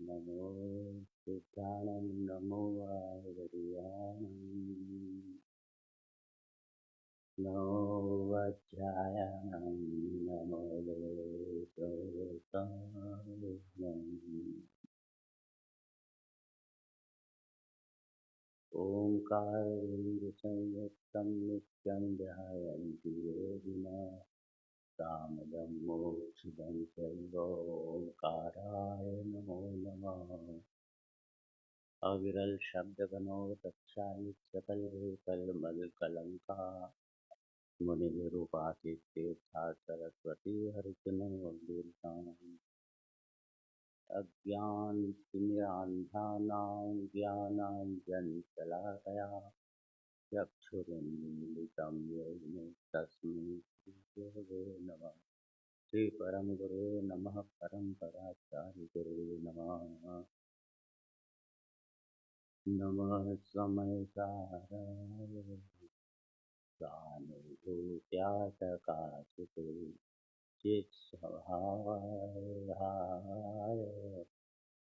नमो सिद्धाणं नमो वायुर्यानं नमो वज्रायणं नमो लोकसायनं ओंकारसंयुक्तं नित्यं ध्यायन्ति योगिनः कामदं मोक्षदं सर्वोंकाराय नमो नमः। अविरल शब्द गणो दक्षायि सकल कल मल कलंका मुनि गुरुपासित तीर्था सरस्वती हरिजनों अज्ञान तिमिरान्धानां ज्ञानाञ्जनशलाकया चक्षुरुन्मिलितं येन तस्मै श्रीगुरवे नमः। श्री परम गुरु नमः। परम्पराचार्य गुरु नमः। नमः समयसाराय स्वानुभूत्यासकाशिते चित्स्वभावाय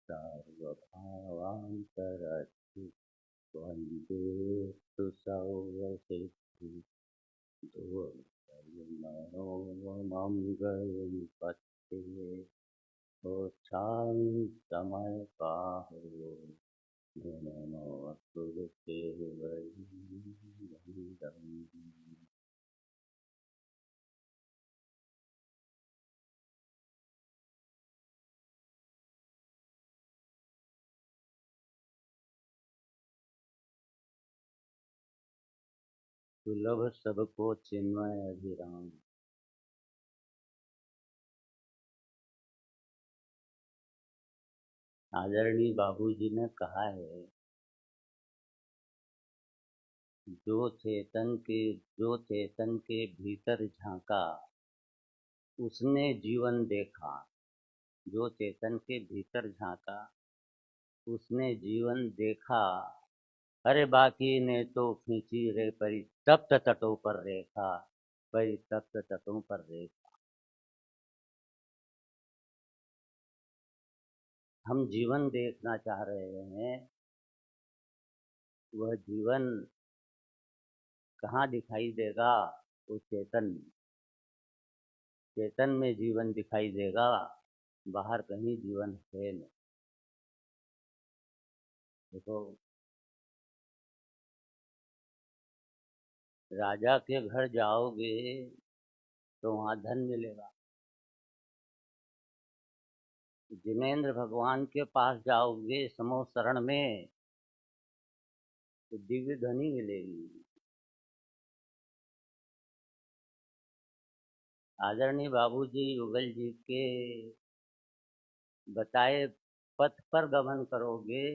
सर्वभावान्तरस्ति वन्दे तु सर्वसिद्धि मङ्गलं पत्ते समय नमोऽस्तु देवैन्दम्। सुलभ सबको चिन्मय अभिराम। आदरणीय बाबूजी ने कहा है, जो चेतन के भीतर झांका उसने जीवन देखा। जो चेतन के भीतर झांका उसने जीवन देखा। अरे बाकी ने तो खींची रे परितप्त तटों पर रेखा, परितप्त तटों पर रेखा। हम जीवन देखना चाह रहे हैं, वह जीवन कहाँ दिखाई देगा? वो चेतन में जीवन दिखाई देगा, बाहर कहीं जीवन है नहीं। देखो, राजा के घर जाओगे तो वहाँ धन मिलेगा। जिनेंद्र भगवान के पास जाओगे समो शरण में तो दिव्य धनी मिलेगी। आदरणीय बाबूजी युगल जी के बताए पथ पर गमन करोगे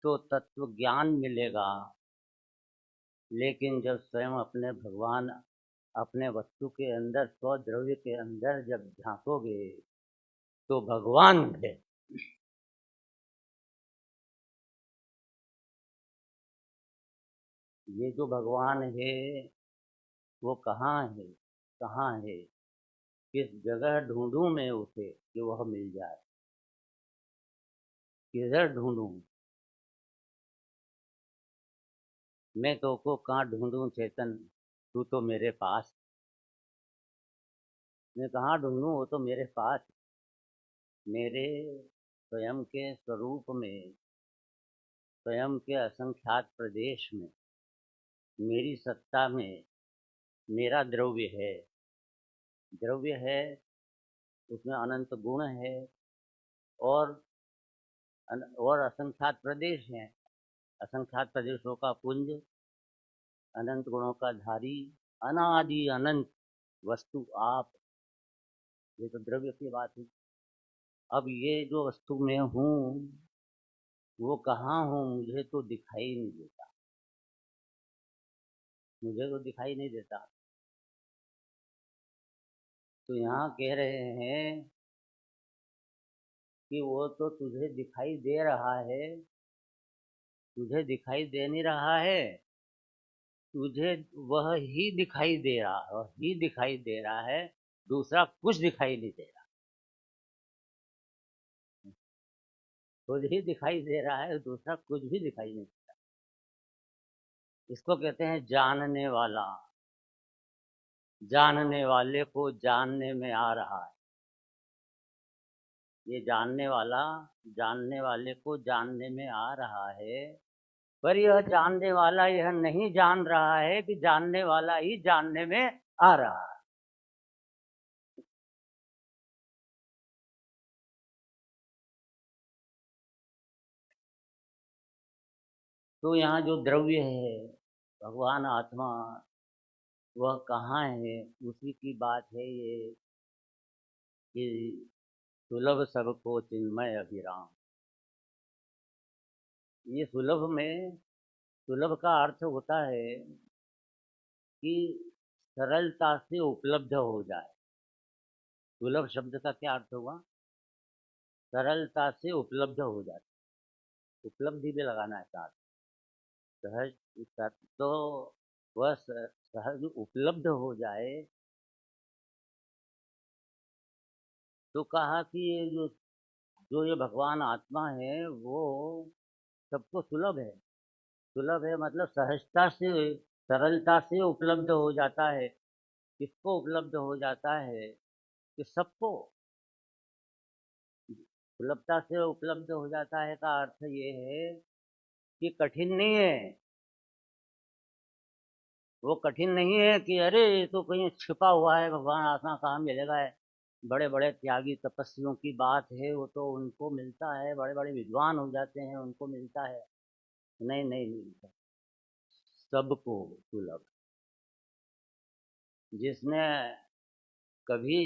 तो तत्व ज्ञान मिलेगा। लेकिन जब स्वयं अपने भगवान अपने वस्तु के अंदर स्वद्रव्य के अंदर जब झांकोगे तो भगवान है। ये जो भगवान है वो कहाँ है? कहाँ है? किस जगह ढूंढूं मैं उसे कि वह मिल जाए? किधर ढूंढूं मैं? तो को कहाँ ढूंढूं चेतन? तू तो मेरे पास। मैं कहाँ ढूंढूं? वो तो मेरे पास। मेरे स्वयं के स्वरूप में, स्वयं के असंख्यात प्रदेश में, मेरी सत्ता में मेरा द्रव्य है। द्रव्य है, उसमें अनंत गुण है और असंख्यात प्रदेश हैं। असंख्यात प्रदेशों का पुंज, अनंत गुणों का धारी, अनादि अनंत वस्तु आप। ये तो द्रव्य की बात हुई। अब ये जो वस्तु में हूँ वो कहाँ हूँ? मुझे तो दिखाई नहीं देता। मुझे तो दिखाई नहीं देता। तो यहाँ कह रहे हैं कि वो तो तुझे दिखाई दे रहा है। तुझे दिखाई दे नहीं रहा है, तुझे वह ही दिखाई दे रहा, वह ही दिखाई दे रहा है। दूसरा कुछ दिखाई नहीं दे रहा। खुद ही दिखाई दे रहा है, दूसरा कुछ भी दिखाई नहीं देता। इसको कहते हैं जानने वाला। जानने वाले को जानने में आ रहा है। ये जानने वाला जानने वाले को जानने में आ रहा है, पर यह जानने वाला यह नहीं जान रहा है कि जानने वाला ही जानने में आ रहा है। तो यहाँ जो द्रव्य है, भगवान आत्मा, वह कहाँ है, उसी की बात है ये कि सुलभ सबको चिन्मय अभिराम। ये सुलभ में, सुलभ का अर्थ होता है कि सरलता से उपलब्ध हो जाए। सुलभ शब्द का क्या अर्थ हुआ? सरलता से उपलब्ध हो जाए। उपलब्धि भी लगाना है साथ। सहज, तो वह सहज उपलब्ध हो जाए। तो कहा कि ये जो जो ये भगवान आत्मा है वो सबको सुलभ है। सुलभ है मतलब सहजता से, सरलता से उपलब्ध हो जाता है। किसको उपलब्ध हो जाता है? कि सबको। सुलभता से उपलब्ध हो जाता है का अर्थ ये है कि कठिन नहीं है। वो कठिन नहीं है कि अरे ये तो कहीं छिपा हुआ है, भगवान आत्मा कहाँ मिलेगा है। बड़े बड़े त्यागी तपस्वियों की बात है, वो तो उनको मिलता है, बड़े बड़े विद्वान हो जाते हैं उनको मिलता है। नहीं, नहीं मिलता। सबको सुलभ। जिसने कभी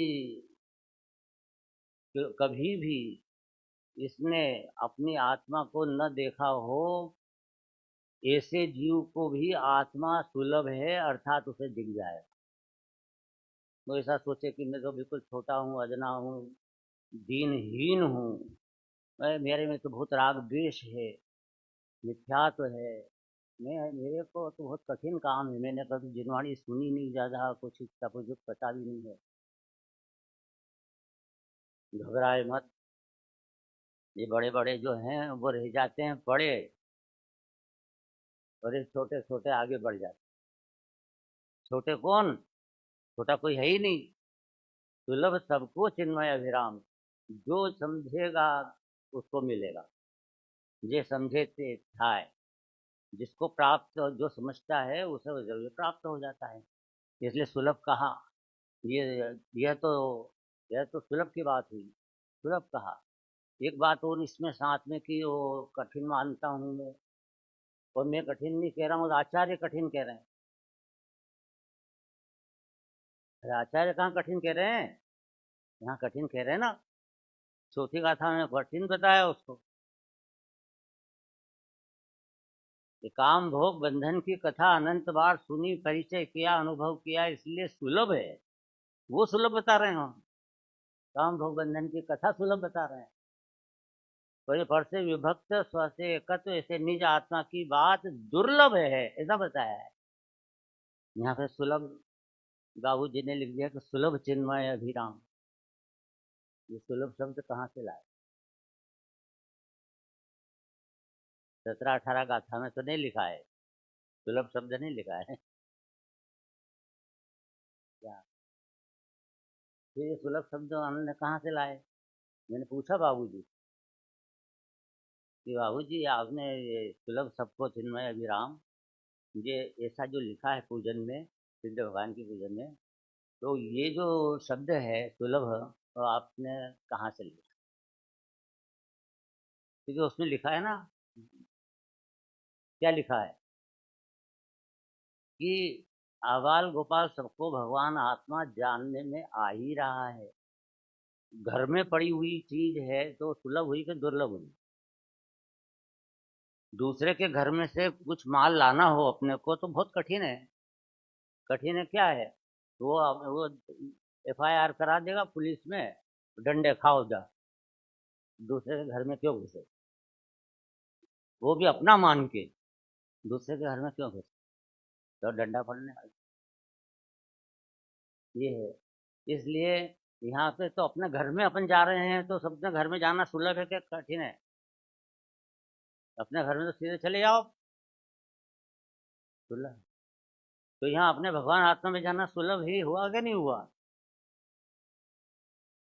कभी भी इसने अपनी आत्मा को न देखा हो, ऐसे जीव को भी आत्मा सुलभ है, अर्थात उसे दिख जाए। वो ऐसा सोचे कि मैं तो बिल्कुल छोटा हूँ, अजना हूँ, दीनहीन हूँ, मेरे में तो बहुत राग द्वेष है, मिथ्यात्व है, मैं, मेरे को तो बहुत कठिन काम है, मैंने कभी जिनवाणी सुनी नहीं, ज़्यादा कुछ इसका कुछ पता भी नहीं है। घबराए मत। ये बड़े बड़े जो हैं वो रह जाते हैं बड़े, और ये छोटे छोटे आगे बढ़ जाते। छोटे कौन? छोटा कोई है ही नहीं। सुलभ सबको चिन्मय अभिराम। जो समझेगा उसको मिलेगा। जे समझे ते थाय। जिसको प्राप्त, जो समझता है उसे वो जरूर प्राप्त हो जाता है। इसलिए सुलभ कहा। ये यह तो यह तो सुलभ की बात हुई। सुलभ कहा। एक बात और इसमें साथ में कि वो कठिन मानता हूँ मैं, और मैं कठिन नहीं कह रहा हूँ, आचार्य कठिन कह रहे हैं। अरे आचार्य कहाँ कठिन कह रहे हैं? यहाँ कठिन कह रहे हैं ना। चौथी गाथा में कठिन बताया उसको कि काम भोग बंधन की कथा अनंत बार सुनी, परिचय किया, अनुभव किया, इसलिए सुलभ है। वो सुलभ बता रहे हैं हम। काम भोग बंधन की कथा सुलभ बता रहे हैं। तो पर से विभक्त स्व से एकत्व ऐसे निज आत्मा की बात दुर्लभ है, ऐसा बताया है। यहाँ पे सुलभ, बाबू जी ने लिख दिया कि सुलभ चिन्मय अभिराम। ये सुलभ शब्द कहाँ से लाए? 17-18 गाथा में तो नहीं लिखा है, सुलभ शब्द नहीं लिखा है क्या? फिर ये सुलभ शब्द हमने कहाँ से लाए? मैंने पूछा बाबू जी कि बाबू जी आपने ये सुलभ सबको चिन्मय अभिराम, ये ऐसा जो लिखा है पूजन में, सिद्ध भगवान की पूजन में, तो ये जो शब्द है सुलभ, तो आपने कहाँ से लिखा? क्योंकि उसमें लिखा है ना, क्या लिखा है कि आबाल गोपाल सबको भगवान आत्मा जानने में आ ही रहा है। घर में पड़ी हुई चीज है तो सुलभ हुई कि दुर्लभ हुई? दूसरे के घर में से कुछ माल लाना हो अपने को तो बहुत कठिन है। कठिन है क्या है? वो FIR करा देगा पुलिस में, डंडे खाओ जा। दूसरे के घर में क्यों घुसे? वो भी अपना मान के दूसरे के घर में क्यों घुसे? तो डंडा पड़ने वाला ये है। इसलिए यहाँ पे तो अपने घर में अपन जा रहे हैं, तो सबने घर में जाना सुलभ है क्या कठिन है? अपने घर में तो सीधे चले जाओ, सुलभ। तो यहाँ अपने भगवान आत्मा में जाना सुलभ ही हुआ कि नहीं हुआ?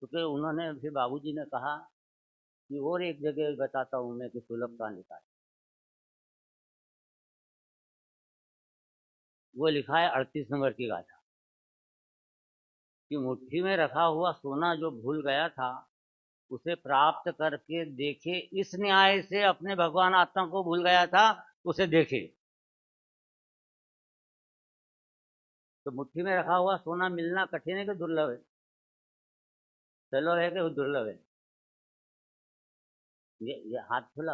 क्योंकि उन्होंने फिर बाबूजी ने कहा कि और एक जगह बताता हूँ मैं कि सुलभ कहाँ लिखा है। वो लिखा है 38 नंबर की गाथा कि मुट्ठी में रखा हुआ सोना जो भूल गया था, उसे प्राप्त करके देखे, इस न्याय से अपने भगवान आत्मा को भूल गया था, उसे देखे। तो मुट्ठी में रखा हुआ सोना मिलना कठिन है कि दुर्लभ है? सुलभ है कि दुर्लभ है? ये हाथ खुला,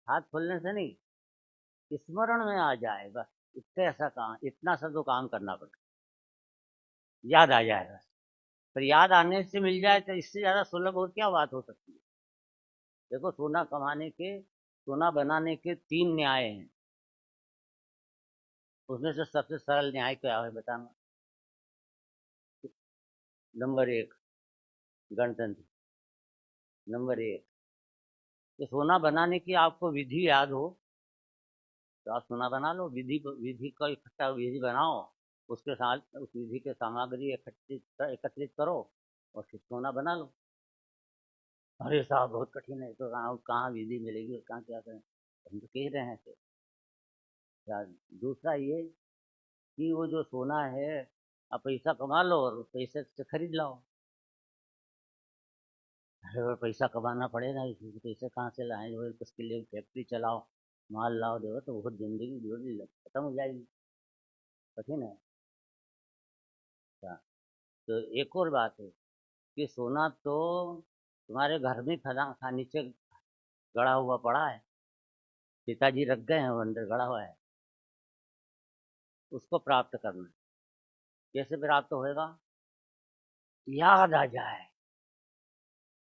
हाथ खोलने से नहीं, स्मरण में आ जाए बस। इतने ऐसा काम, इतना सा तो काम करना पड़ेगा, याद आ जाएगा। पर याद आने से मिल जाए तो इससे ज्यादा सुलभ और क्या बात हो सकती है? देखो, सोना कमाने के, सोना बनाने के 3 न्याय हैं। उसमें से सबसे सरल न्याय क्या है बताना? नंबर 1, गणतंत्र। नंबर 1, कि सोना बनाने की आपको विधि याद हो तो आप सोना बना लो। विधि विधि का इकट्ठा विधि बनाओ, उसके साथ उस विधि के सामग्री एकत्रित करो और फिर सोना बना लो। अरे साहब बहुत कठिन है, तो कहाँ कहाँ विधि मिलेगी और कहाँ क्या करें? हम तो कह रहे हैं कि या दूसरा ये कि वो जो सोना है, आप पैसा कमा लो और उस पैसे से खरीद लाओ। अरे वो पैसा कमाना पड़ेगा, इसलिए पैसे कहाँ से लाएं? जो है उसके लिए फैक्ट्री चलाओ, माल लाओ, देखो तो बहुत जिंदगी जो खत्म हो जाएगी। कठिन है। अच्छा, तो एक और बात है कि सोना तो तुम्हारे घर में नीचे गड़ा हुआ पड़ा है, पिताजी रख गए हैं, वो अंदर गड़ा हुआ है। उसको प्राप्त करना है। कैसे प्राप्त होएगा? याद आ जाए।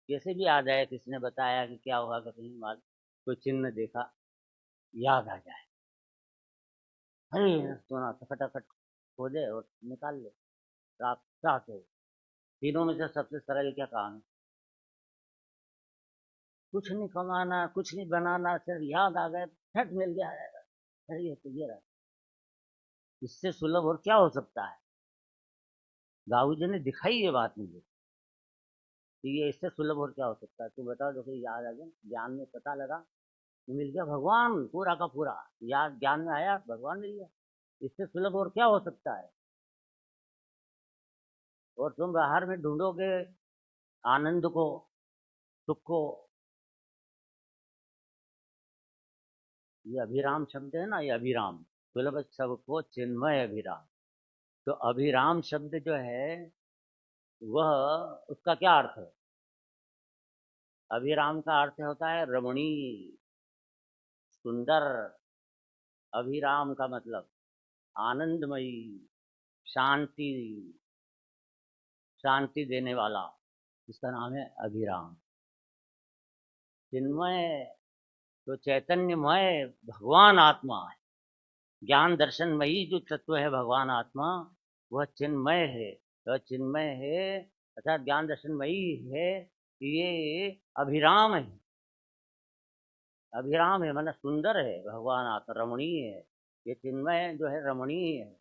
कैसे भी याद आए, किसने बताया कि क्या होगा, कहीं माल कोई चिन्ह देखा, याद आ जाए, अरे सोना तो फटाफट खोदे और निकाल ले, प्राप्त प्राप्त हो। तीनों में से सबसे सरल क्या काम है? कुछ नहीं कमाना, कुछ नहीं बनाना, सिर्फ याद आ गए, फट मिल गया। अरे ये तो ये रहा, इससे सुलभ और क्या हो सकता है? दाऊ जी ने दिखाई ये बात मुझे कि ये इससे सुलभ और क्या हो सकता है। तू बताओ, जो कि याद आ गया, ज्ञान में पता लगा, मिल गया भगवान पूरा का पूरा, याद ज्ञान में आया, भगवान मिल गया। इससे सुलभ और क्या हो सकता है? और तुम बाहर में ढूंढोगे आनंद को, सुख को। ये अभिराम शब्द है ना, ये अभिराम, सुलभ सबको चिन्मय अभिराम। तो अभिराम शब्द जो है वह, उसका क्या अर्थ है? अभिराम का अर्थ होता है रमणीय, सुंदर। अभिराम का मतलब आनंदमयी, शांति, शांति देने वाला, इसका नाम है अभिराम। चिन्मय तो चैतन्यमय भगवान आत्मा है। ज्ञान दर्शनमयी जो तत्व है भगवान आत्मा, वह चिन्मय है। वह चिन्मय है अर्थात ज्ञान दर्शनमयी है। ये अभिराम है। अभिराम है मतलब सुंदर है, भगवान आत्मा रमणीय है। ये चिन्मय जो है रमणीय है।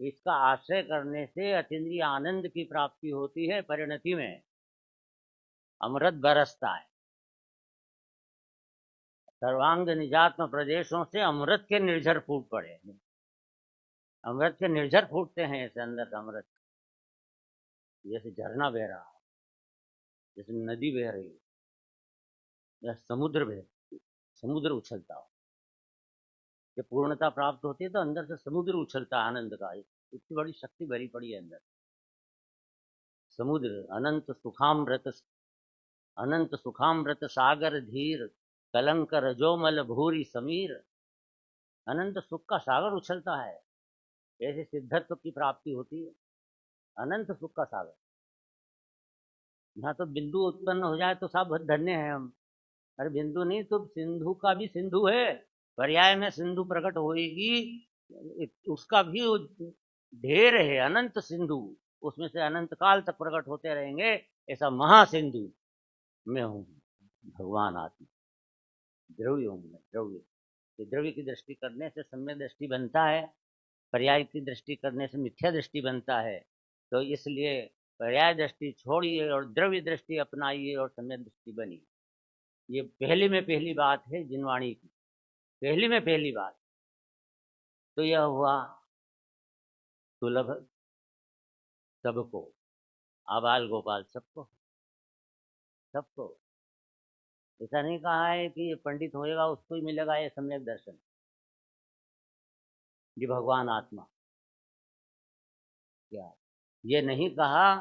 इसका आश्रय करने से अतीन्द्रिय आनंद की प्राप्ति होती है, परिणति में अमृत बरसता है। सर्वांग निजात्म प्रदेशों से अमृत के निर्झर फूट पड़े। अमृत के निर्झर फूटते हैं ऐसे अंदर का अमृत, जैसे झरना बह रहा हो, जैसे नदी बह रही हो, या समुद्र बह, समुद्र उछलता हो। जब पूर्णता प्राप्त होती है तो अंदर से समुद्र उछलता है आनंद का। इतनी बड़ी शक्ति भरी पड़ी है अंदर। समुद्र अनंत सुखामृत, अनंत सुखामृत सागर धीर, कलंक रजोमल भूरी समीर। अनंत सुख का सागर उछलता है, ऐसे सिद्धत्व की प्राप्ति होती है। अनंत सुख का सागर। यहाँ तो बिंदु उत्पन्न हो जाए तो सब धन्य है हम। अरे बिंदु नहीं तो सिंधु का भी सिंधु है, पर्याय में सिंधु प्रकट होएगी, उसका भी ढेर है अनंत सिंधु। उसमें से अनंत काल तक प्रकट होते रहेंगे। ऐसा महासिंधु मैं हूँ, भगवान आत्मा। द्रव्यों में द्रव्य, तो द्रव्य की दृष्टि करने से सम्यक दृष्टि बनता है, पर्याय की दृष्टि करने से मिथ्या दृष्टि बनता है। तो इसलिए पर्याय दृष्टि छोड़िए और द्रव्य दृष्टि अपनाइए और सम्यक दृष्टि बनी। ये पहली में पहली बात है जिनवाणी की, पहली में पहली बात। तो यह हुआ सुलभ सबको, आबाल गोपाल सबको, सबको। ऐसा नहीं कहा है कि ये पंडित होएगा उसको ही मिलेगा ये सम्यक दर्शन, ये भगवान आत्मा। क्या ये नहीं कहा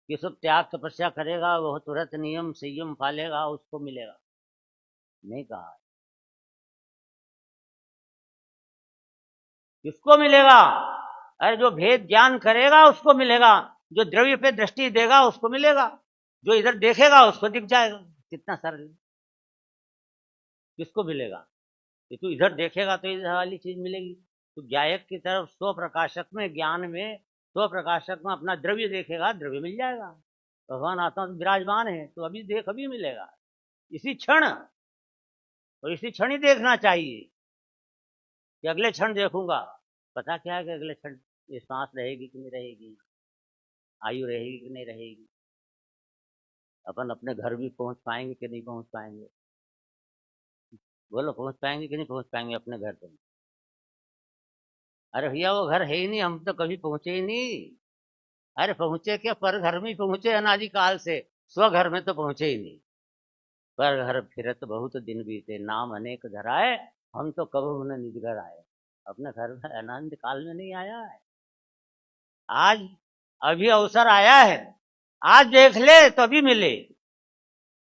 कि सब त्याग तपस्या करेगा वह तुरंत नियम संयम पालेगा उसको मिलेगा, नहीं कहा। किसको मिलेगा? अरे जो भेद ज्ञान करेगा उसको मिलेगा, जो द्रव्य पे दृष्टि देगा उसको मिलेगा, जो इधर देखेगा उसको दिख जाएगा। कितना सरल। किसको मिलेगा? कि तू इधर देखेगा तो इधर वाली चीज मिलेगी। तो ज्ञायक की तरफ स्व प्रकाशक में, ज्ञान में स्व प्रकाशक में अपना द्रव्य देखेगा, द्रव्य मिल जाएगा। भगवान आत्मा तो विराजमान है, तो अभी देख, अभी मिलेगा, इसी क्षण। और इसी क्षण ही देखना चाहिए कि अगले क्षण देखूंगा। पता क्या है कि अगले क्षण ये सांस रहेगी कि नहीं रहेगी, आयु रहेगी कि नहीं रहेगी, अपन अपने घर भी पहुंच पाएंगे कि नहीं पहुंच पाएंगे। बोलो, पहुंच पाएंगे कि नहीं पहुंच पाएंगे अपने घर पे? अरे भैया वो घर है ही नहीं, हम तो कभी पहुंचे ही नहीं। अरे पहुंचे क्या, पर घर में ही पहुंचे अनादिकाल से, स्व घर में तो पहुंचे ही नहीं। पर घर फिरत बहुत दिन बीते, नाम अनेक धराए, हम तो कब न निज घर आए। अपने घर में अनंत काल में नहीं आया है, आज अभी अवसर आया है, आज देख ले तभी मिले।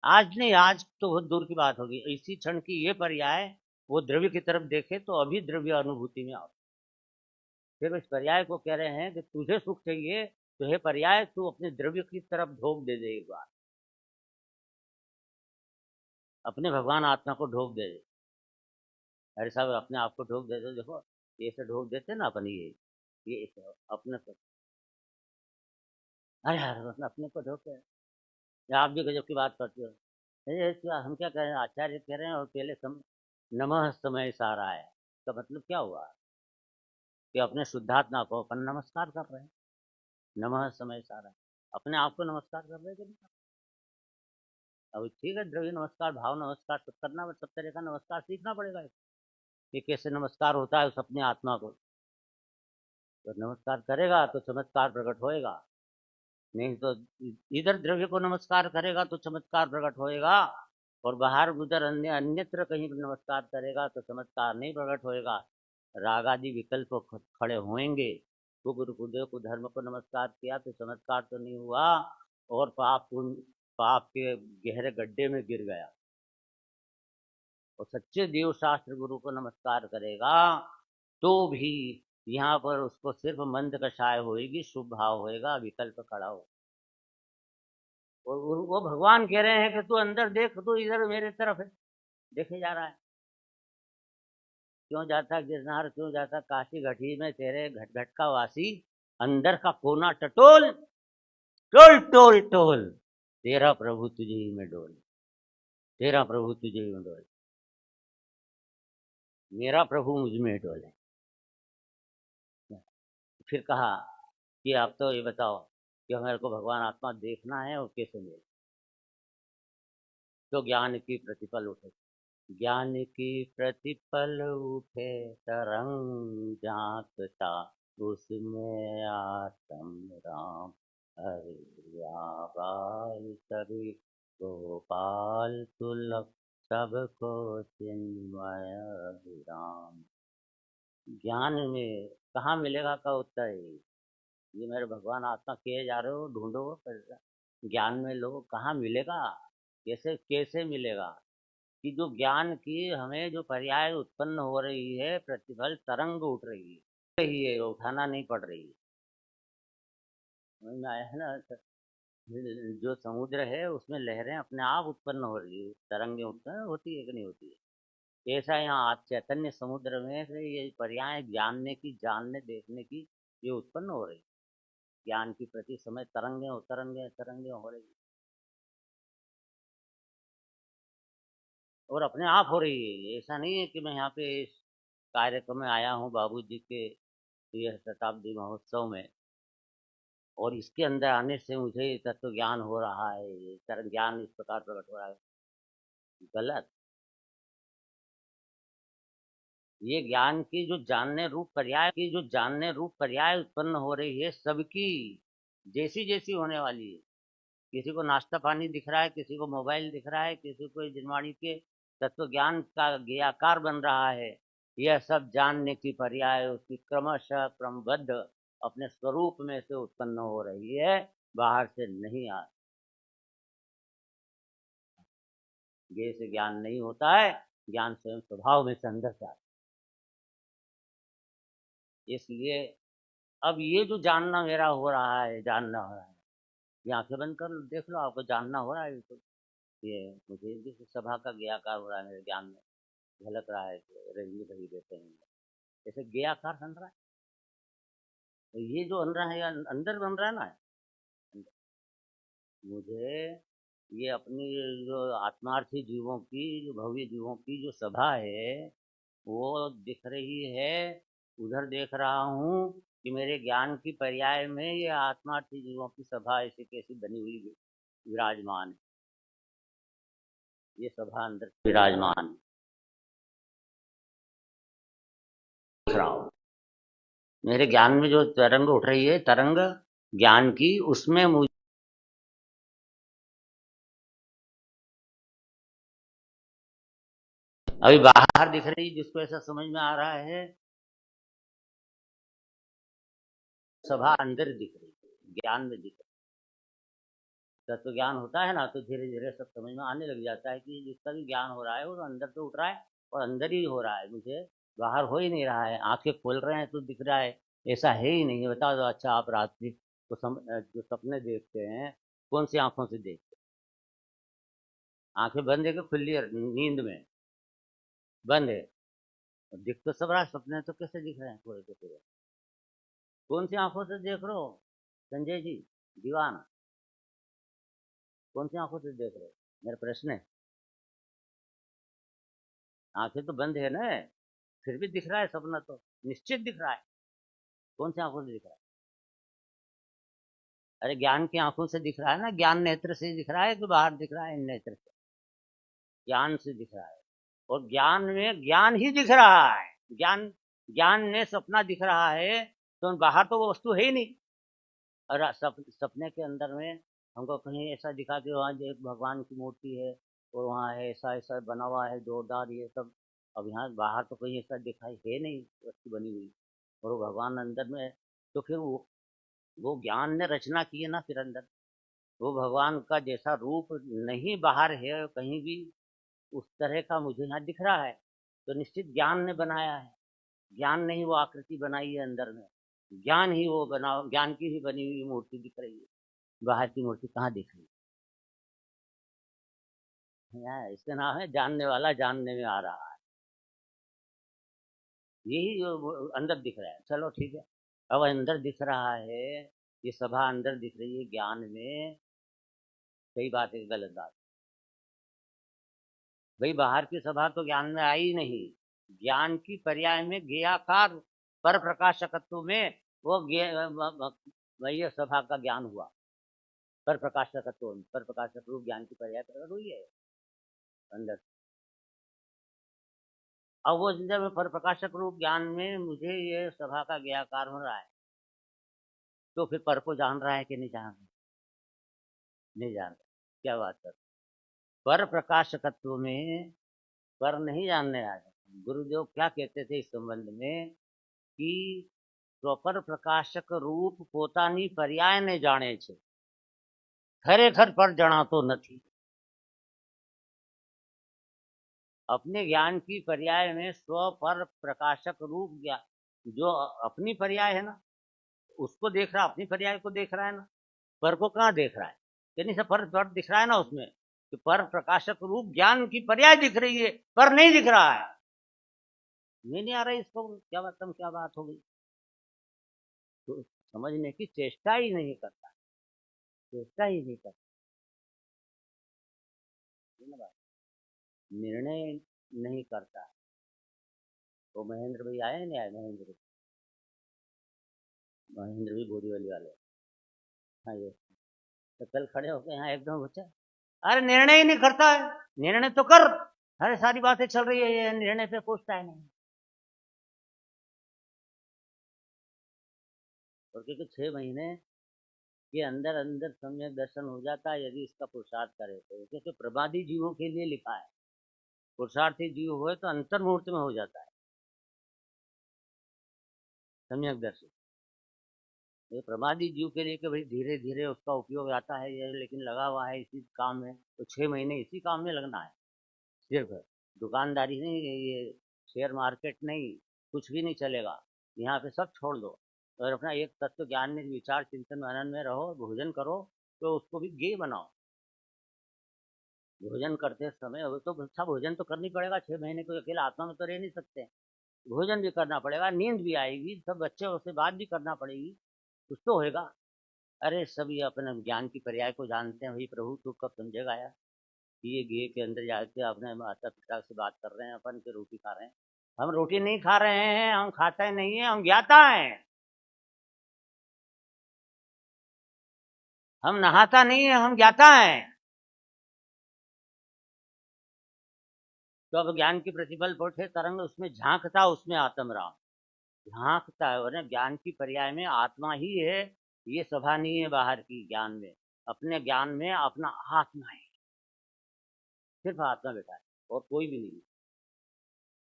आज नहीं, आज तो बहुत दूर की बात होगी, इसी क्षण की ये पर्याय वो द्रव्य की तरफ देखे तो अभी द्रव्य अनुभूति में आओ। फिर इस पर्याय को कह रहे हैं कि तुझे सुख चाहिए तो हे पर्याय तू अपने द्रव्य की तरफ ढोक दे दे, एक बार अपने भगवान आत्मा को ढोक दे दे। अरे साहब अपने आप को ढोक दे दो, देखो ये से ढोक देते ना अपन, ये ऐसे अपने को। अरे यार अपने को ढोक है। या आप भी गजब की बात करते हो। ये क्या, हम क्या कह रहे हैं, आचार्य कह रहे हैं और पहले नमः समय सारा है। तो मतलब क्या हुआ कि अपने शुद्धात्मा को अपन नमस्कार कर रहे हैं, नमः समय सारा। अपने आप को नमस्कार कर रहे हैं कि नहीं? अब ठीक है, द्रव्य नमस्कार, भाव नमस्कार सब करना, बट सब तरह का नमस्कार सीखना पड़ेगा कि कैसे नमस्कार होता है उस अपनी आत्मा को। तो नमस्कार करेगा तो चमत्कार प्रकट होएगा, नहीं तो इधर द्रव्य को नमस्कार करेगा तो चमत्कार प्रकट होएगा, और बाहर उधर अन्यत्र कहीं नमस्कार करेगा तो चमत्कार नहीं प्रकट होएगा। राग आदि विकल्प खड़े होंगे। वो गुरु गुरुदेव को धर्म को नमस्कार किया तो चमत्कार तो नहीं हुआ, और पाप के गहरे गड्ढे में गिर गया। और सच्चे देव शास्त्र गुरु को नमस्कार करेगा तो भी यहाँ पर उसको सिर्फ मंद कषाय होएगी, शुभ भाव होएगा, विकल्प खड़ा हो। और वो भगवान कह रहे हैं कि तू अंदर देख, तू इधर मेरे तरफ है, देखे जा रहा है। क्यों जाता गिरनार, क्यों जाता काशी घटी में तेरे घट घट का वासी, अंदर का कोना टटोल, टोल टोल टोल, तेरा प्रभु तुझे ही में डोल, तेरा प्रभु तुझे ही में डोल, मेरा प्रभु मुझ में डोले। फिर कहा कि आप तो ये बताओ कि हमारे को भगवान आत्मा देखना है और कैसे मिले। तो ज्ञान की प्रतिपल उठे, ज्ञान की प्रतिपल उठे तरंग झांकता, उसमें आत्म राम, हरि आबाल सभी गोपाल तुलक, सबको चिन्मय राम। ज्ञान में कहाँ मिलेगा का उत्तर है, ये मेरे भगवान आत्मा किए जा रहे हो, ढूंढो ज्ञान में लो, कहाँ मिलेगा, कैसे कैसे मिलेगा? कि जो ज्ञान की हमें जो पर्याय उत्पन्न हो रही है, प्रतिफल तरंग उठ रही है, उठाना नहीं पड़ रही है। समझ में आया है ना? जो समुद्र है उसमें लहरें अपने आप उत्पन्न हो रही है, तरंगें उत्पन्न होती है कि नहीं होती है? ऐसा यहाँ आज चैतन्य समुद्र में से ये पर्याय जानने की, जानने देखने की, ये उत्पन्न हो रही है। ज्ञान की प्रति समय तरंगे तरंगे तरंगे हो रही है। और अपने आप हो रही है। ऐसा नहीं है कि मैं यहाँ पे इस कार्यक्रम में आया हूँ बाबूजी के यह शताब्दी महोत्सव में, और इसके अंदर आने से मुझे तत्व ज्ञान हो रहा है, ये ज्ञान इस प्रकार प्रकट हो रहा है। गलत। ये ज्ञान की जो जानने रूप पर्याय उत्पन्न हो रही है सबकी, जैसी जैसी होने वाली है। किसी को नाश्ता पानी दिख रहा है, किसी को मोबाइल दिख रहा है, किसी को जिनवाणी के तत्व ज्ञान का ज्ञाकार बन रहा है। यह सब जानने की पर्याय उसकी क्रमशः क्रमबद्ध अपने स्वरूप में से उत्पन्न हो रही है, बाहर से नहीं आ। ये से ज्ञान नहीं होता है, ज्ञान स्वयं स्वभाव में से अंदर से आता है। इसलिए अब ये जो जानना मेरा हो रहा है, जानना हो रहा है, ये आंखें बंद कर लो, देख लो, आपको जानना हो रहा है। तो ये मुझे जिस सभा का ज्ञाकार हो रहा है मेरे ज्ञान में, झलक रहा है कि रजनी भरी देते हैं, जैसे ज्ञाकार बन रहा है। तो ये जो बन रहा है अंदर बन रहा है ना, मुझे ये अपनी जो आत्मार्थी जीवों की, जो भव्य जीवों की जो सभा है वो दिख रही है। उधर देख रहा हूँ कि मेरे ज्ञान की पर्याय में ये आत्मार्थी जीवों की सभा ऐसी कैसी बनी हुई विराजमान है। ये सभा अंदर विराजमान दिख रहा हो। मेरे ज्ञान में जो तरंग उठ रही है, तरंग ज्ञान की, उसमें मुझे अभी बाहर दिख रही, जिसको ऐसा समझ में आ रहा है सभा अंदर दिख रही है, ज्ञान में दिख रही है। तत्व ज्ञान होता है ना, तो धीरे धीरे सब समझ में आने लग जाता है कि जिसका भी ज्ञान हो रहा है वो तो अंदर से उठ रहा है और अंदर ही हो रहा है, मुझे बाहर हो ही नहीं रहा है। आंखें खोल रहे हैं तो दिख रहा है, ऐसा है ही नहीं। बता दो, अच्छा आप रात्रि को जो सपने देखते हैं, कौन सी आंखों से देखते हैं? आंखें बंद है कि खुली है? नींद में बंद है। और दिख तो सब रहा है, सपने तो कैसे दिख रहे हैं पूरे के पूरे? कौन सी आंखों से देख रहे हो संजय जी, दीवाना? कौन सी आंखों से देख रहे हो, मेरा प्रश्न है। आंखें तो बंद है ना, फिर भी दिख रहा है सपना, तो निश्चित दिख रहा है। कौन सी आंखों से दिख रहा है? अरे ज्ञान की आंखों से दिख रहा है ना, ज्ञान नेत्र से दिख रहा है कि बाहर दिख रहा है? नेत्र से, ज्ञान से दिख रहा है। और ज्ञान में ज्ञान ही दिख रहा है। ज्ञान ज्ञान में सपना दिख रहा है, तो बाहर तो वो वस्तु है ही नहीं। और सपने के अंदर में हमको कहीं ऐसा दिखा कि वहाँ एक भगवान की मूर्ति है और वहाँ है ऐसा ऐसा बना हुआ है जोरदार, ये सब। अब यहाँ बाहर तो कहीं ऐसा दिखाई है नहीं वस्तु बनी हुई, और वो भगवान अंदर में है। तो फिर वो ज्ञान ने रचना की है ना, फिर अंदर वो भगवान का जैसा रूप नहीं बाहर है कहीं भी, उस तरह का मुझे यहाँ दिख रहा है। तो निश्चित ज्ञान ने बनाया है। ज्ञान ने ही वो आकृति बनाई है अंदर में। ज्ञान ही वो बना, ज्ञान की ही बनी हुई मूर्ति दिख रही है। बाहर की मूर्ति कहाँ दिख रही है? इसका नाम है जानने वाला जानने में आ रहा है। यही जो अंदर दिख रहा है। चलो ठीक है, अब अंदर दिख रहा है, ये सभा अंदर दिख रही है ज्ञान में। सही बात है, गलत बात? भाई बाहर की सभा तो ज्ञान में आई नहीं। ज्ञान की पर्याय में ज्ञाकार पर प्रकाशकत्व में वो वही सभा का ज्ञान हुआ। पर प्रकाशकत्व में, पर प्रकाशक रूप ज्ञान की पर्याय प्रकट हुई है अंदर। अब वो जब पर प्रकाशक रूप ज्ञान में मुझे ये सभा का ज्ञाकार हो रहा है, तो फिर पर को जान रहा है कि नहीं जान रहा? नहीं जान रहा। क्या बात कर, पर प्रकाशकत्व में पर नहीं जानने आया। गुरुदेव क्या कहते थे इस संबंध में कि स्वपर प्रकाशक रूप પોતાની पर्याय ने जाने छे, खरेखर पर जणातो નથી। अपने ज्ञान की पर्याय में स्व पर प्रकाशक रूप ज्ञान जो अपनी पर्याय है ना, उसको देख रहा, अपनी पर्याय को देख रहा है ना। पर को कहाँ देख रहा है? यानी से पर दिख रहा है ना उसमें, कि पर प्रकाशक रूप ज्ञान की पर्याय दिख रही है, पर नहीं दिख रहा है। नहीं आ रहा है इसको, क्या बात, क्या बात हो गई? तो समझने की चेष्टा ही नहीं करता, चेष्टा ही नहीं करता। निर्णय नहीं करता। वो महेंद्र भाई आए नहीं आए? महेंद्र भी बोरीवली वाले। हाँ ये तो कल खड़े होके यहाँ एकदम बच्चा, अरे निर्णय ही नहीं करता है। निर्णय तो कर, अरे सारी बातें चल रही है, ये निर्णय पे पूछता है नहीं। और क्योंकि 6 महीने के अंदर अंदर सम्यक दर्शन हो जाता है यदि इसका पुरुषार्थ करे तो, क्योंकि प्रमादी जीवों के लिए लिखा है। पुरुषार्थी जीव हुए तो अंतर्मुहूर्त में हो जाता है सम्यक दर्शन। ये प्रमादी जीव के लिए कि भाई धीरे धीरे उसका उपयोग आता है ये, लेकिन लगा हुआ है इसी काम में, तो 6 महीने इसी काम में लगना है। सिर्फ दुकानदारी नहीं, ये शेयर मार्केट नहीं, कुछ भी नहीं चलेगा। यहाँ पे सब छोड़ दो और अपना एक तत्व ज्ञान में विचार चिंतन मनन में रहो। भोजन करो तो उसको भी गेय बनाओ। भोजन करते समय अब तो अच्छा भोजन तो करनी पड़ेगा। 6 महीने को अकेला आत्मा में तो रह नहीं सकते, भोजन भी करना पड़ेगा, नींद भी आएगी, सब बच्चे से बात भी करना पड़ेगी, कुछ तो होएगा। अरे सभी अपने ज्ञान की पर्याय को जानते हैं। भाई प्रभु तू कब समझेगा यार कि ये गेय के अंदर जाके अपने माता पिता से बात कर रहे हैं, अपन के रोटी खा रहे हैं। हम रोटी नहीं खा रहे हैं, हम खाता नहीं है, हम ज्ञाता है। हम नहाता नहीं है, हम ज्ञाता है। तो अब ज्ञान की प्रतिपल पोठे तरंग उसमें झांकता, उसमें आत्म राम झांकता है। और ज्ञान की पर्याय में आत्मा ही है, ये सभा नहीं है बाहर की। ज्ञान में अपने ज्ञान में अपना आत्मा है, सिर्फ आत्मा बैठा है और कोई भी नहीं,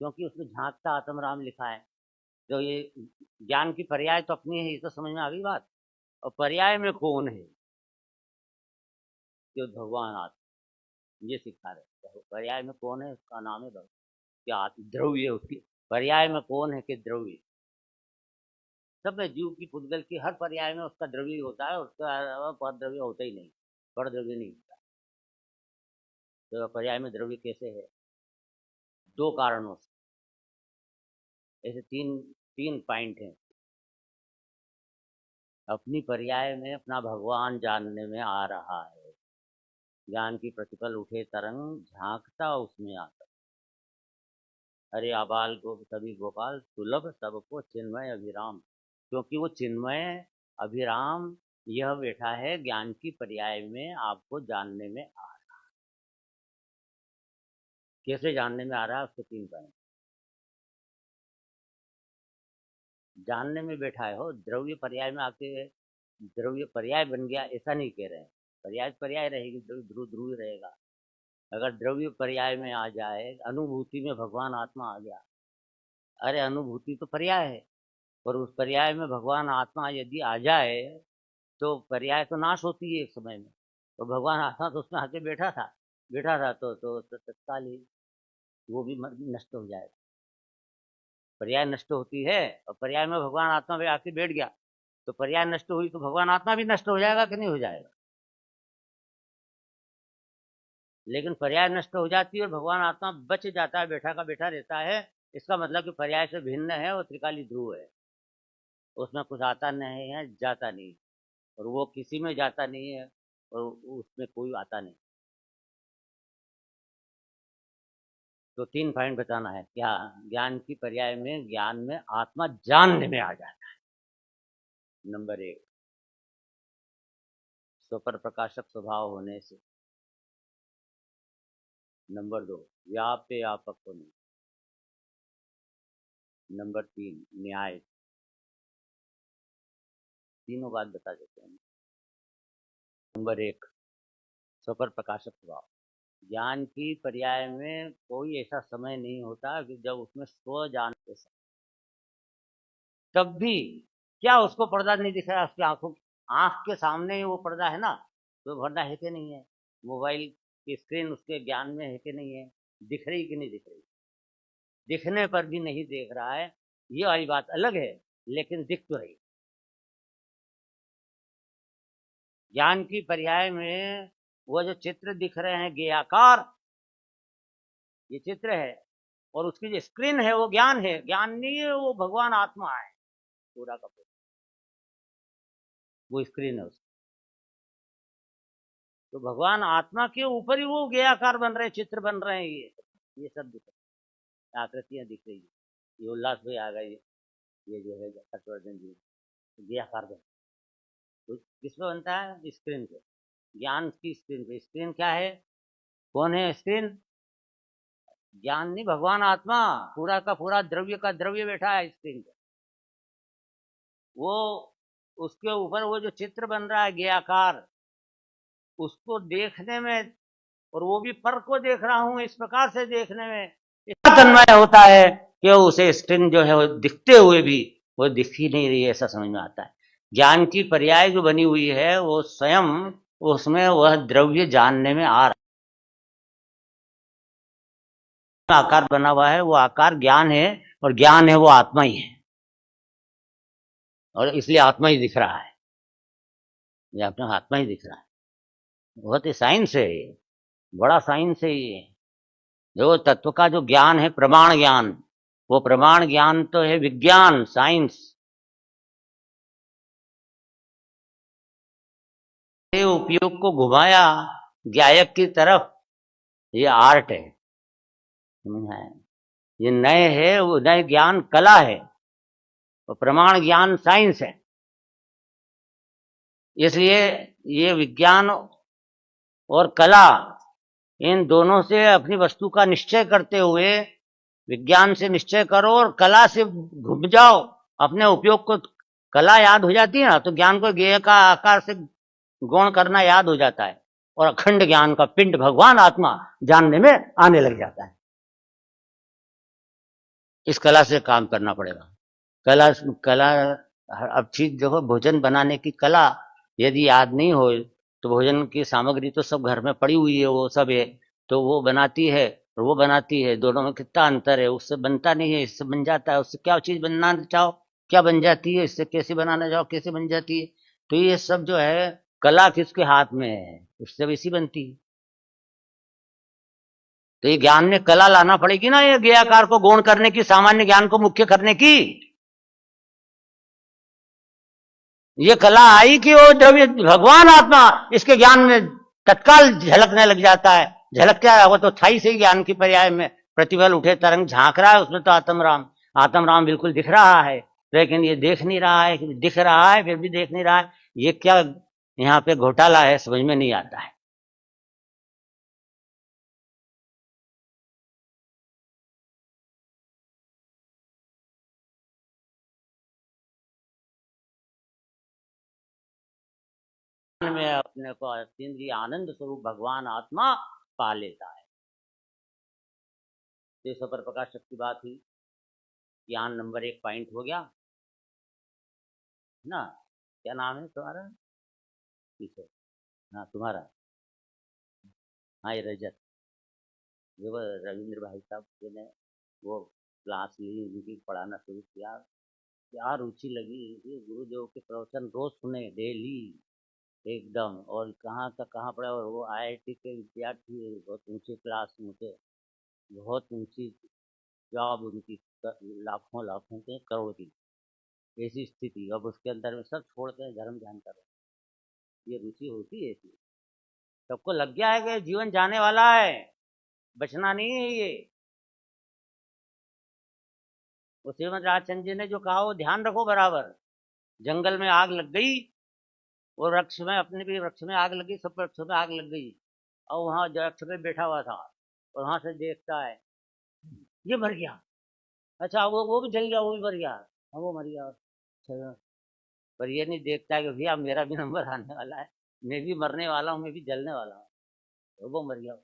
क्योंकि उसमें झांकता आत्म राम लिखा है। तो ये ज्ञान की पर्याय तो अपनी है, ये तो समझ में आ गई बात। और पर्याय में कौन है? जो भगवान आत्मा, ये सिखा रहे। तो पर्याय में कौन है? उसका नाम है भगवान। क्या द्रव्य उसकी पर्याय में कौन है? कि द्रव्य सब में जीव की पुद्गल की हर पर्याय में उसका द्रव्य होता है, उसका अलावा पर द्रव्य होता ही नहीं, पर द्रव्य नहीं होता। तो पर्याय में द्रव्य कैसे है? 2 कारणों से। ऐसे तीन तीन पॉइंट हैं। अपनी पर्याय में अपना भगवान जानने में आ रहा है। ज्ञान की प्रतिपल उठे तरंग झांकता उसमें आता। अरे आबाल को सभी गोपाल सुलभ सबको चिन्मय अभिराम, क्योंकि वो चिन्मय अभिराम यह बैठा है ज्ञान की पर्याय में, आपको जानने में आ रहा। कैसे जानने में आ रहा है? उसके 3 पॉइंट। जानने में बैठा है हो, द्रव्य पर्याय में आके द्रव्य पर्याय बन गया ऐसा नहीं कह रहे हैं। पर्याय पर्याय रहेगी, ध्रुव ध्रुव रहेगा। अगर द्रव्य पर्याय में आ जाए, अनुभूति में भगवान आत्मा आ गया। अरे अनुभूति तो पर्याय है, और उस पर्याय में भगवान आत्मा यदि आ जाए तो पर्याय तो नाश होती है एक समय में। तो भगवान आत्मा तो उसमें आके बैठा था तो तत्काल ही वो भी नष्ट हो जाएगा। पर्याय नष्ट होती है और पर्याय में भगवान आत्मा भी आके बैठ गया, तो पर्याय नष्ट हुई तो भगवान आत्मा भी नष्ट हो जाएगा कि नहीं हो जाएगा? लेकिन पर्याय नष्ट हो जाती है और भगवान आत्मा बच जाता है, बैठा का बैठा रहता है। इसका मतलब कि पर्याय से भिन्न है और त्रिकाली ध्रुव है, उसमें कुछ आता नहीं है, जाता नहीं, और वो किसी में जाता नहीं है और उसमें कोई आता नहीं। तो 3 पॉइंट बताना है क्या? ज्ञान की पर्याय में ज्ञान में आत्मा जानने में आ जाता है। नंबर 1 स्वपर प्रकाशक स्वभाव होने से। नंबर 2 व्याप्य व्यापक होने। नंबर 3 न्याय। तीनों बात बता देते हैं। नंबर 1 स्वपर प्रकाशक स्वभाव। ज्ञान की पर्याय में कोई ऐसा समय नहीं होता कि जब उसमें स्व जान के तब भी क्या उसको पर्दा नहीं दिख रहा उसकी आंखों, आंख के सामने ही वो पर्दा है ना, तो पर्दा है कि नहीं है? मोबाइल की स्क्रीन उसके ज्ञान में है कि नहीं है? दिख रही कि नहीं दिख रही? दिखने पर भी नहीं देख रहा है, ये वाली बात अलग है, लेकिन दिख तो रही। ज्ञान की पर्याय में वो जो चित्र दिख रहे हैं गेयाकार, ये चित्र है, और उसकी जो स्क्रीन है वो ज्ञान है। ज्ञान नहीं है, वो भगवान आत्मा है पूरा का पूरा, वो स्क्रीन है उसकी। तो भगवान आत्मा के ऊपर ही वो गेयाकार बन रहे हैं, चित्र बन रहे हैं ये। ये सब दिख रहा है, आकृतियां दिख रही है। ये उल्लास भाई आ गए, ये जो है हर्षवर्धन जी, ये आकार बन तो किस पे बनता है? स्क्रीन पे, ज्ञान की स्क्रीन पे। स्क्रीन क्या है? कौन है स्क्रीन? ज्ञान नहीं, भगवान आत्मा, पूरा का पूरा द्रव्य का द्रव्य बैठा है स्क्रीन पे। वो उसके ऊपर वो जो चित्र बन रहा है ज्ञाकार, उसको देखने में, और वो भी पर को देख रहा हूं, इस प्रकार से देखने में इतना तन्मय होता है कि उसे स्क्रीन जो है वो दिखते हुए भी वो दिख ही नहीं रही है, ऐसा समझ में आता है। ज्ञान की पर्याय जो बनी हुई है वो स्वयं उसमें वह द्रव्य जानने में आ रहा है। आकार बना हुआ है, वो आकार ज्ञान है, और ज्ञान है वो आत्मा ही है, और इसलिए आत्मा ही दिख रहा है। ये अपना आत्मा ही दिख रहा है। बहुत ही साइंस है ये, बड़ा साइंस है ये। जो तत्व का जो ज्ञान है, प्रमाण ज्ञान, वो प्रमाण ज्ञान तो है विज्ञान, साइंस। ये उपयोग को घुमाया गायक की तरफ, ये आर्ट है, समझ आया? ये नए है, वो नए ज्ञान कला है, और प्रमाण ज्ञान साइंस है। इसलिए ये विज्ञान और कला, इन दोनों से अपनी वस्तु का निश्चय करते हुए, विज्ञान से निश्चय करो और कला से घूम जाओ अपने उपयोग को। कला याद हो जाती है ना, तो ज्ञान को ज्ञेय का आकार से गौण करना याद हो जाता है, और अखंड ज्ञान का पिंड भगवान आत्मा जानने में आने लग जाता है। इस कला से काम करना पड़ेगा। कला कला अब चीज देखो, भोजन बनाने की कला यदि याद नहीं हो, तो भोजन की सामग्री तो सब घर में पड़ी हुई है, वो सब है, तो वो बनाती है और वो बनाती है, दोनों में कितना अंतर है। उससे बनता नहीं है, इससे बन जाता है। उससे क्या चीज बनाना चाहो क्या बन जाती है, इससे कैसे बनाना चाहो कैसे बन जाती है। तो ये सब जो है कला किसके हाथ में है, उससे वैसी बनती है। तो ये ज्ञान में कला लाना पड़ेगी ना, ये ज्ञाकार को गौण करने की, सामान्य ज्ञान को मुख्य करने की। ये कला आई कि वो द्रव्य भगवान आत्मा इसके ज्ञान में तत्काल झलकने लग जाता है। झलक क्या है? वो तो थाई से ही ज्ञान की पर्याय में प्रतिबल उठे तरंग झांक रहा है, उसमें तो आत्म राम बिल्कुल दिख रहा है, लेकिन ये देख नहीं रहा है। दिख रहा है फिर भी देख नहीं रहा है। ये क्या यहाँ पे घोटाला है, समझ में नहीं आता है। में अपने को अतीन्द्रिय आनंद स्वरूप भगवान आत्मा पा लेता है। ये सफर प्रकाश शक्ति बात हुई। ज्ञान नंबर 1 पॉइंट हो गया ना। क्या नाम है तुम्हारा? किशोर। हाँ तुम्हारा, हाँ ये रजत। जो वो रविंद्र भाई साहब जी ने वो क्लास ली, उनकी पढ़ाना शुरू किया, क्या रुचि लगी। ये गुरुदेव के प्रवचन रोज सुने, डेली एकदम। और कहाँ तक कहाँ पढ़ा, और वो आईआईटी के विद्यार्थी, बहुत ऊंची क्लास में थे, बहुत ऊंची जॉब उनकी, लाखों लाखों के करोड़ की ऐसी स्थिति। अब उसके अंदर में सब छोड़ के धर्म ध्यान कर रहे। ये रुचि होती है ऐसी। सबको लग गया है कि जीवन जाने वाला है, बचना नहीं है ये। वो श्रीमद राजचंद्र जी ने जो कहा वो ध्यान रखो बराबर। जंगल में आग लग गई, वो वृक्ष में, अपने भी वृक्ष में आग लगी, सब वृक्षों में आग लग गई, और वहां वृक्ष पे बैठा हुआ था, और वहां से देखता है ये मर गया। अच्छा वो भी जल गया, वो भी मर गया, हाँ वो मर गया। अच्छा, पर ये नहीं देखता कि भैया मेरा भी नंबर आने वाला है, मैं भी मरने वाला हूँ, मैं भी जलने वाला हूँ। तो वो मर गया,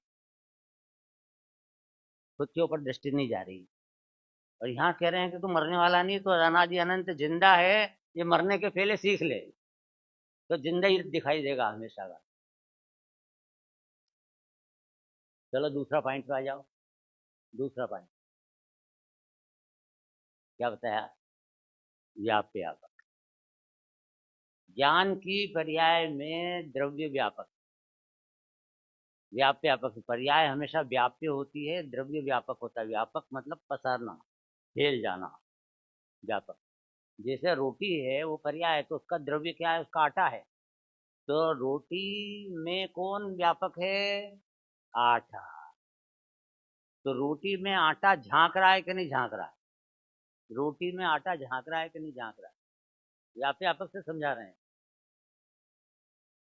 खुद के ऊपर दृष्टि नहीं जा रही। और यहाँ कह रहे हैं कि तू मरने वाला नहीं, तो अनादि अनंत जिंदा है, ये मरने के पहले सीख ले, तो जिंदा ही दिखाई देगा हमेशा का। चलो दूसरा पॉइंट पे आ जाओ। दूसरा पॉइंट क्या बताया? व्यापक। ज्ञान की पर्याय में द्रव्य व्यापक। व्यापक पर्याय हमेशा व्याप्य होती है, द्रव्य व्यापक होता है। व्यापक मतलब पसरना, फैल जाना, व्यापक। जैसे रोटी है वो पर्याय है, तो उसका द्रव्य क्या है? उसका आटा है। तो रोटी में कौन व्यापक है? आटा। तो रोटी में आटा झांक रहा है कि नहीं झांक रहा है? रोटी में आटा झांक रहा है कि नहीं झांक रहा है? व्यापक से समझा रहे हैं।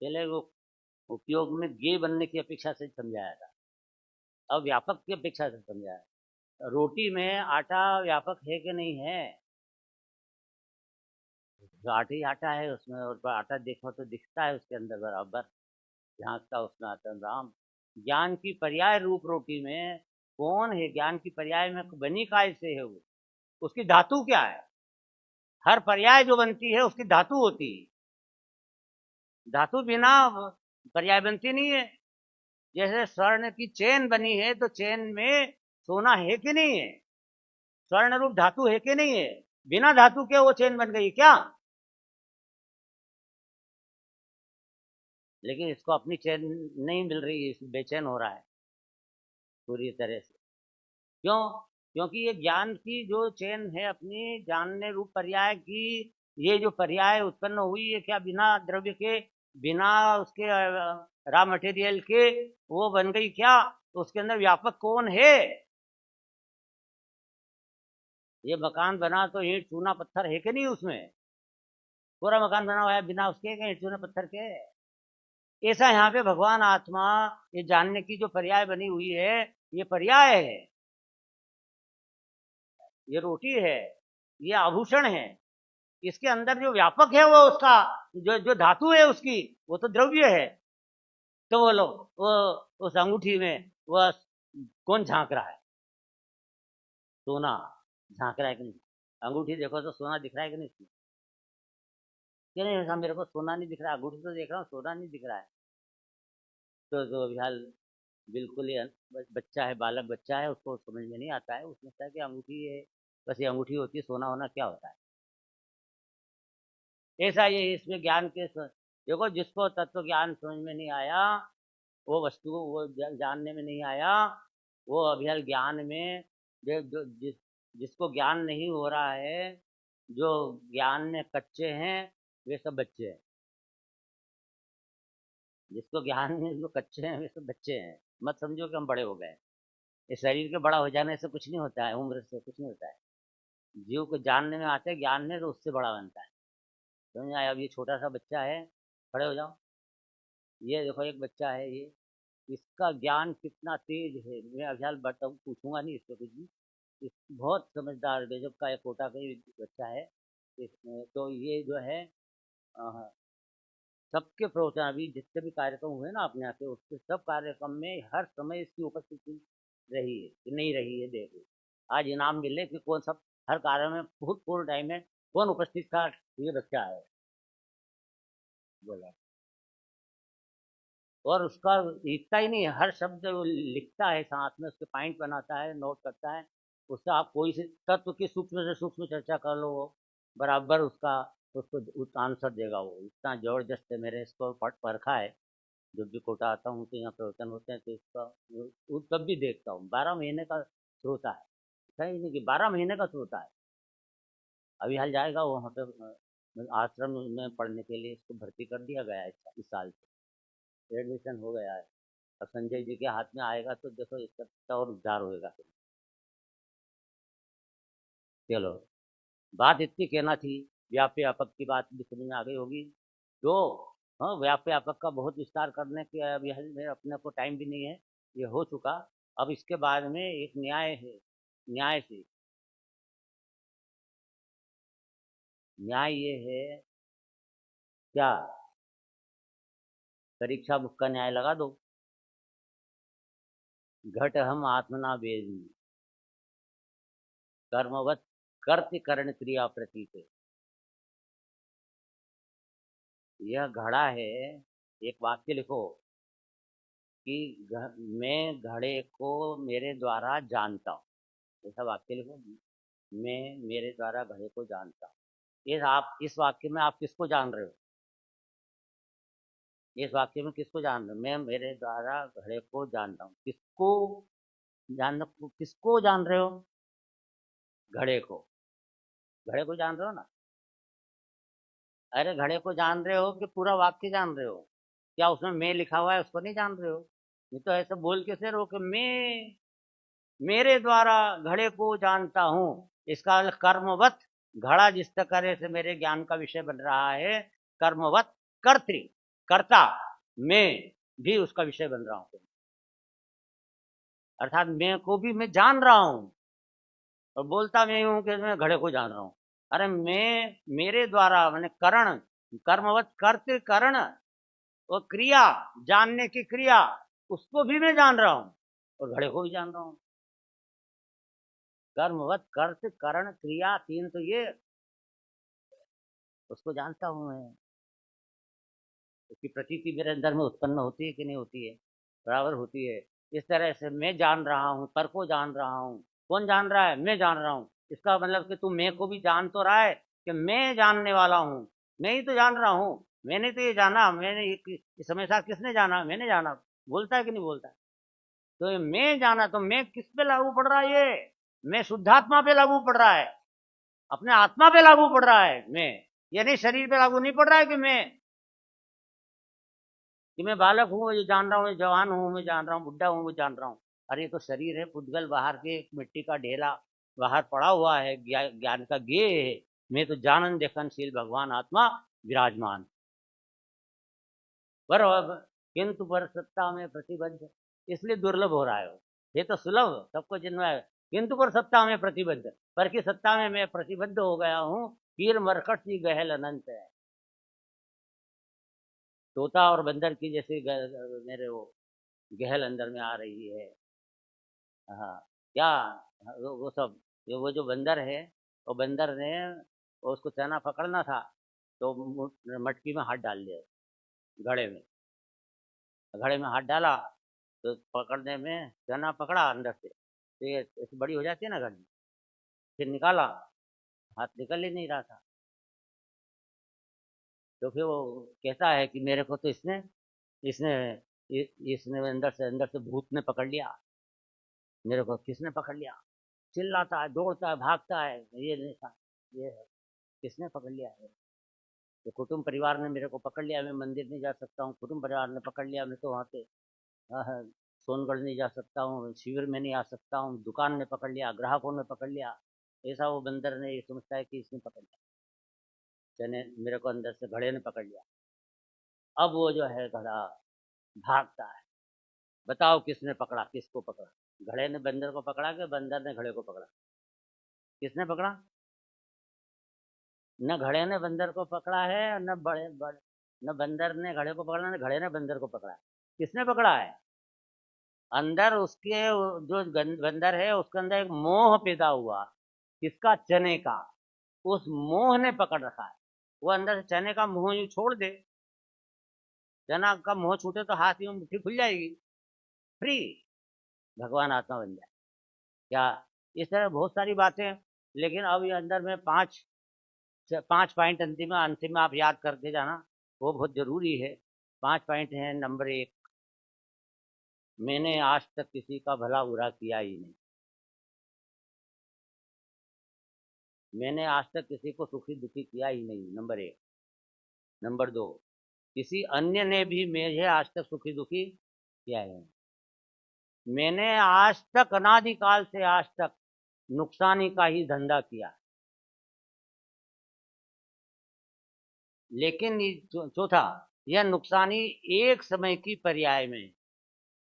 पहले वो उपयोग में गे बनने की अपेक्षा से समझाया था, अब व्यापक की अपेक्षा से समझाया। रोटी में आटा व्यापक है कि नहीं है? जो आटा ही आटा है उसमें, और आटा देखो तो दिखता है उसके अंदर बराबर, झांकता उसमें आता राम। ज्ञान की पर्याय रूप रोटी में कौन है? ज्ञान की पर्याय में बनी काय से है वो? उसकी धातु क्या है? हर पर्याय जो बनती है उसकी धातु होती है, धातु बिना पर्याय बनती नहीं है। जैसे स्वर्ण की चेन बनी है तो चेन में सोना है कि नहीं है? स्वर्ण रूप धातु है कि नहीं है? बिना धातु के वो चेन बन गई क्या? लेकिन इसको अपनी चेन नहीं मिल रही है, बेचैन हो रहा है पूरी तरह से। क्यों? क्योंकि ये ज्ञान की जो चेन है अपनी जानने रूप पर्याय की, ये जो पर्याय उत्पन्न हुई है क्या बिना द्रव्य के, बिना उसके रॉ मटेरियल के वो बन गई क्या? तो उसके अंदर व्यापक कौन है? ये मकान बना तो ईंट चूना पत्थर है कि नहीं उसमें? पूरा मकान बना हुआ है बिना उसके ईंट चूना पत्थर के। ऐसा यहाँ पे भगवान आत्मा, ये जानने की जो पर्याय बनी हुई है, ये पर्याय है, ये रोटी है, ये आभूषण है। इसके अंदर जो व्यापक है वो उसका जो जो धातु है उसकी, वो तो द्रव्य है। तो बोलो वो उस अंगूठी में वो कौन झांक रहा है? सोना झांक रहा है कि नहीं? अंगूठी देखो तो सोना दिख रहा है कि नहीं? कि नहीं? ऐसा मेरे को सोना नहीं दिख रहा, अंगूठी तो देख रहा हूँ, सोना नहीं दिख रहा है। तो फिलहाल बिल्कुल ही बच्चा है, बालक बच्चा है, उसको समझ में नहीं आता है, उसने सोचा कि अंगूठी है, बस ये अंगूठी होती है, सोना होना क्या होता है। ऐसा ये इसमें ज्ञान के देखो, जिसको तत्व ज्ञान समझ में नहीं आया, वो वस्तु वो जानने में नहीं आया, वो अभिहल ज्ञान में जिसको ज्ञान नहीं हो रहा है, जो ज्ञान में कच्चे हैं, वे सब बच्चे हैं। जिसको ज्ञान में जो कच्चे हैं वे सब बच्चे हैं। मत समझो कि हम बड़े हो गए। इस शरीर के बड़ा हो जाने से कुछ नहीं होता है, उम्र से कुछ नहीं होता है। जीव को जानने में आते हैं ज्ञान में, तो उससे बड़ा बनता है। समझ आया? अब ये छोटा सा बच्चा है, खड़े हो जाओ। ये देखो एक बच्चा है, ये इसका ज्ञान कितना तेज है, मैं अभियाल बताऊँ, पूछूंगा नहीं इससे कुछ भी। बहुत समझदार बेजब का एक कोटा का ही बच्चा है। तो ये जो है सबके प्रवचन, अभी जितने भी कार्यक्रम हुए ना अपने यहाँ के, उसके सब कार्यक्रम में हर समय इसकी उपस्थिति रही है कि नहीं रही है, देखो आज इनाम मिले कि कौन सब हर कार्य में बहुत पूर्ण टाइम में कौन उपस्थित था, ये बच्चा है बोला। और उसका लिखता ही नहीं है, हर शब्द वो लिखता है, साथ में उसके पॉइंट बनाता है, नोट करता है। उससे आप कोई से तत्व की सूक्ष्म से सूक्ष्म चर्चा कर लो, वो बराबर उसका उसको आंसर देगा। वो इतना जबरदस्त है, मेरे इसको पढ़ परखा है। जब भी कोटा आता हूँ तो यहाँ प्रवचन होते हैं तो इसका वो तब भी देखता हूँ। 12 महीने का श्रोता है, ऐसा ही नहीं कि 12 महीने का श्रोता है। अभी हाल जाएगा वो वहाँ पे आश्रम में पढ़ने के लिए, इसको भर्ती कर दिया गया है इस साल से, एडमिशन हो गया है। अब संजय जी के हाथ में आएगा तो देखो इसका तो और उद्धार होएगा। चलो, बात इतनी कहना थी। व्यापक की बात भी समझ में आ गई होगी। तो हाँ, व्यापक का बहुत विस्तार करने के अभी मेरे अपने को टाइम भी नहीं है, ये हो चुका। अब इसके बाद में एक न्याय है, न्याय से न्याय ये है क्या? परीक्षा बुक का न्याय लगा दो। घट हम आत्मना वेदी, कर्मवत कर्त करण क्रिया प्रतीत। यह घड़ा है, एक वाक्य लिखो कि मैं घड़े को मेरे द्वारा जानता हूँ, ऐसा वाक्य लिखो। मैं मेरे द्वारा घड़े को जानता हूँ। आप इस वाक्य में आप किसको जान रहे हो? इस वाक्य में किसको जान रहे हो? मैं मेरे द्वारा घड़े को जानता हूँ। किसको जान रहे हो? घड़े को। घड़े को जान रहे हो ना? अरे घड़े को जान रहे हो कि पूरा वाक्य जान रहे हो? क्या उसमें मैं लिखा हुआ है उसको नहीं जान रहे हो? नहीं तो ऐसा बोल कैसे रहो कि मैं मेरे द्वारा घड़े को जानता हूं। इसका कर्मवत, घड़ा जिस तरह से मेरे ज्ञान का विषय बन रहा है, कर्मवत कर्तृ, कर्ता मैं भी उसका विषय बन रहा हूं। अर्थात मैं को भी मैं जान रहा हूं और बोलता मैं हूं कि मैं घड़े को जान रहा हूं। अरे मैं, मेरे द्वारा मैंने करण, कर्मवत कर्तृ करण और क्रिया, जानने की क्रिया, उसको भी मैं जान रहा हूं और घड़े को भी जान रहा हूं। कर्मवत कर्त करण क्रिया, तीन तो ये, उसको जानता हूं मैं। उसकी प्रतीति मेरे अंदर में उत्पन्न होती है कि नहीं होती है? बराबर होती है। इस तरह से मैं जान रहा हूं, पर को जान रहा हूं। कौन जान रहा है? मैं जान रहा हूं। इसका मतलब कि तू मैं को भी जान तो रहा है कि मैं जानने वाला हूं। मैं ही तो जान रहा हूं। मैंने तो ये जाना, मैंने इस हमेशा किसने जाना? मैंने जाना। बोलता है कि नहीं बोलता? तो ये मैं जाना, तो मैं किस पे लागू पड़ रहा है? ये मैं शुद्धात्मा पे लागू पड़ रहा है, अपने आत्मा पे लागू पड़ रहा है। मैं यानी शरीर पे लागू नहीं पड़ रहा है कि मैं बालक हूँ ये जान रहा हूँ, जवान हूँ मैं जान रहा हूँ, बुढ़ा हूँ मैं जान रहा हूँ। अरे ये तो शरीर है, पुद्गल बाहर के एक मिट्टी का ढेला बाहर पड़ा हुआ है, ज्ञान का गेय है। मैं तो जानन देखनशील भगवान आत्मा विराजमान। पर किंतु पर सत्ता में प्रतिबद्ध, इसलिए दुर्लभ हो रहा है। ये तो सुलभ सबको जिनमें है, किंतु पर सत्ता में प्रतिबद्ध, पर की सत्ता में मैं प्रतिबद्ध हो गया हूँ। कीर मरकट सी गहल अनंत है। तोता और बंदर की जैसे मेरे वो गहल अंदर में आ रही है। हाँ, क्या वो सब, वो जो बंदर है, वो बंदर ने, वो उसको चना पकड़ना था तो मटकी में हाथ डाल दिया, घड़े में। घड़े में हाथ डाला तो पकड़ने में चना पकड़ा अंदर से, तो ये ऐसी बड़ी हो जाती है ना घड़ी। फिर निकाला, हाथ निकल ही नहीं रहा था। तो फिर वो कहता है कि मेरे को तो इसने इसने इसने अंदर से भूत ने पकड़ लिया। मेरे को किसने पकड़ लिया? चिल्लाता है, दौड़ता है, भागता है, ये नहीं था, ये है, किसने पकड़ लिया है? तो कुटुंब परिवार ने मेरे को पकड़ लिया, मैं मंदिर नहीं जा सकता हूँ, कुटुंब परिवार ने पकड़ लिया, मैं तो वहाँ पे सोनगढ़ नहीं जा सकता हूँ, शिविर में नहीं आ सकता हूँ, दुकान ने पकड़ लिया, ग्राहकों ने पकड़ लिया। ऐसा वो बंदर ने ये समझता है कि इसने पकड़ लिया, चने मेरे को अंदर से घड़े ने पकड़ लिया। अब वो जो है घड़ा भागता है, बताओ किसने पकड़ा, किसको पकड़ा? घड़े ने बंदर को पकड़ा कि बंदर ने घड़े को पकड़ा? किसने पकड़ा? न घड़े ने बंदर को पकड़ा है और न बड़े बड़े, न बंदर ने घड़े को पकड़ा, न घड़े ने बंदर को पकड़ा है। किसने पकड़ा है? अंदर उसके जो बंदर है उसके अंदर एक मोह पैदा हुआ। किसका? चने का। उस मोह ने पकड़ रखा है। वो अंदर से चने का मोह यूं छोड़ दे, चना का मोह छूटे तो हाथ यूं मुट्ठी खुल जाएगी, फ्री, भगवान आत्मा बन जाए। क्या इस तरह बहुत सारी बातें। लेकिन अब ये अंदर में पांच पांच पॉइंट अंतिम अंतिम आप याद करके जाना, वो बहुत जरूरी है। पांच पॉइंट हैं। नंबर एक, मैंने आज तक किसी का भला बुरा किया ही नहीं। मैंने आज तक किसी को सुखी दुखी किया ही नहीं, नंबर एक। नंबर दो, किसी अन्य ने भी मुझे आज तक सुखी दुखी किया है नहीं। मैंने आज तक अनादिकाल से आज तक नुकसानी का ही धंधा किया। लेकिन चौथा, यह नुकसानी एक समय की पर्याय में।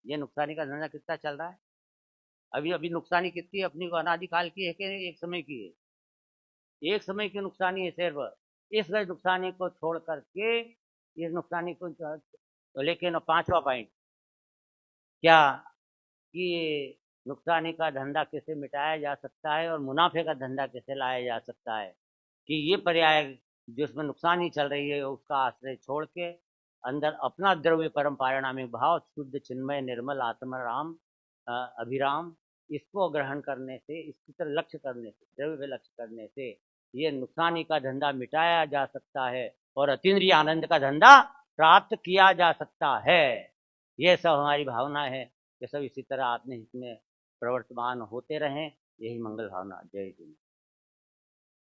यह नुकसानी का धंधा कितना चल रहा है? अभी अभी नुकसानी कितनी है अपनी को? अनादिकाल की है कि एक समय की है? एक समय की नुकसानी है सिर्फ। इस नुकसानी को छोड़ करके इस नुकसानी को तो, लेकिन पांचवा पॉइंट क्या, कि नुकसानी का धंधा कैसे मिटाया जा सकता है और मुनाफे का धंधा कैसे लाया जा सकता है। कि ये पर्याय जिसमें नुकसानी चल रही है उसका आश्रय छोड़ के अंदर अपना द्रव्य परम पारिणामिक भाव शुद्ध चिन्मय निर्मल आत्मा राम अभिराम, इसको ग्रहण करने से, इसकी तरफ लक्ष्य करने से, द्रव्य पे लक्ष्य करने से ये नुकसानी का धंधा मिटाया जा सकता है और अतीन्द्रिय आनंद का धंधा प्राप्त किया जा सकता है। ये सब हमारी भावना है कि सब इसी तरह आत्महित में प्रवर्तमान होते रहें। यही मंगल भावना। जय हिंद।